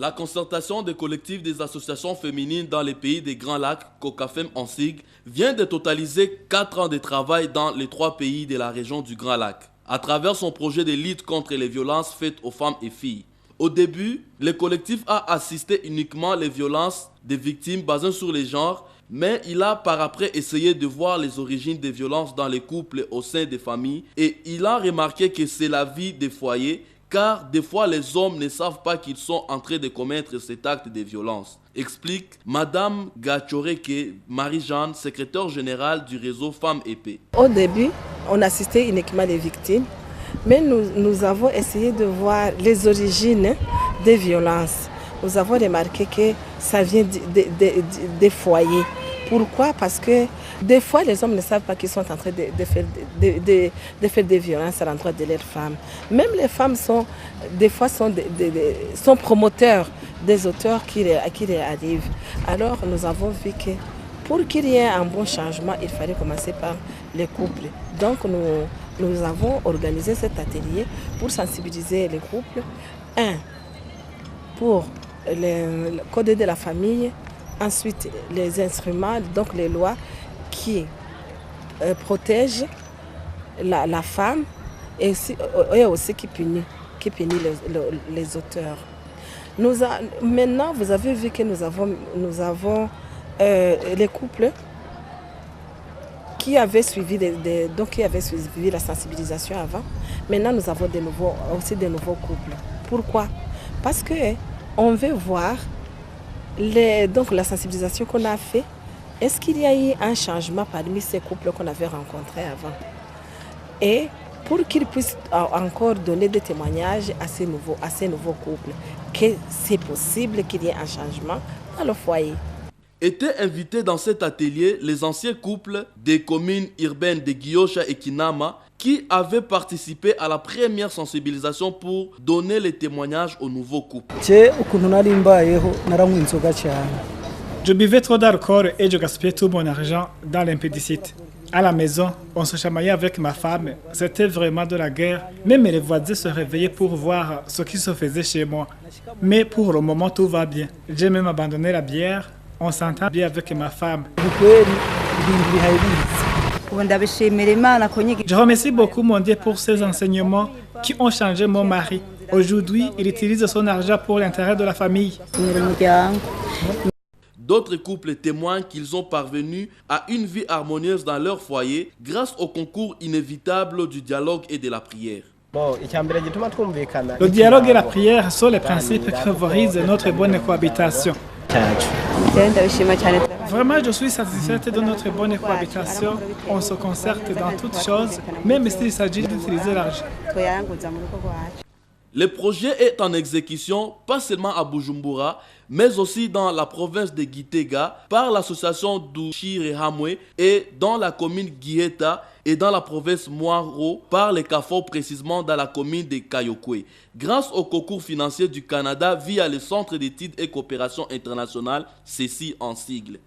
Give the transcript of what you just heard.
La concertation des collectifs des associations féminines dans les pays des Grands Lacs, COCAFEM en sigle, vient de totaliser 4 ans de travail dans les 3 pays de la région du Grand Lac, à travers son projet de lutte contre les violences faites aux femmes et filles. Au début, le collectif a assisté uniquement les violences des victimes basées sur les genres, mais il a par après essayé de voir les origines des violences dans les couples au sein des familles et il a remarqué que c'est la vie des foyers car des fois les hommes ne savent pas qu'ils sont en train de commettre cet acte de violence. Explique Madame Gachoreke Marie-Jeanne, secrétaire générale du réseau Femmes Épées. Au début, on assistait uniquement les victimes, mais nous avons essayé de voir les origines des violences. Nous avons remarqué que ça vient des foyers. Pourquoi? Parce que des fois, les hommes ne savent pas qu'ils sont en train de faire des violences à l'endroit de leurs femmes. Même les femmes sont promoteurs des auteurs qui arrivent. Alors, nous avons vu que pour qu'il y ait un bon changement, il fallait commencer par les couples. Donc, nous avons organisé cet atelier pour sensibiliser les couples. Pour le code de la famille. Ensuite, les instruments, donc les lois qui protègent la femme et aussi qui punit les auteurs. Maintenant, vous avez vu que nous avons les couples qui avaient suivi la sensibilisation avant. Maintenant, nous avons aussi de nouveaux couples. Pourquoi? Parce qu'on veut voir la sensibilisation qu'on a fait, est-ce qu'il y a eu un changement parmi ces couples qu'on avait rencontrés avant? Et pour qu'ils puissent encore donner des témoignages à ces nouveaux couples, que c'est possible qu'il y ait un changement dans le foyer. Étaient invités dans cet atelier les anciens couples des communes urbaines de Guiosha et Kinama qui avaient participé à la première sensibilisation pour donner les témoignages aux nouveaux couples. Je buvais trop d'alcool et je gaspillais tout mon argent dans l'impédicite. À la maison, on se chamaillait avec ma femme. C'était vraiment de la guerre. Même les voisins se réveillaient pour voir ce qui se faisait chez moi. Mais pour le moment, tout va bien. J'ai même abandonné la bière. On s'entend bien avec ma femme. Je remercie beaucoup mon Dieu pour ces enseignements qui ont changé mon mari. Aujourd'hui, il utilise son argent pour l'intérêt de la famille. D'autres couples témoignent qu'ils ont parvenu à une vie harmonieuse dans leur foyer grâce au concours inévitable du dialogue et de la prière. Le dialogue et la prière sont les principes qui favorisent notre bonne cohabitation. Vraiment, je suis satisfaite de notre bonne cohabitation. On se concerte dans toutes choses, même s'il s'agit d'utiliser l'argent. Le projet est en exécution, pas seulement à Bujumbura, mais aussi dans la province de Gitega par l'association Dushire-Hamwe et dans la commune Guieta et dans la province Moiro par les CAFOR précisément dans la commune de Kayokwe. Grâce au concours financier du Canada via le Centre d'études et coopération internationale, ceci en sigle.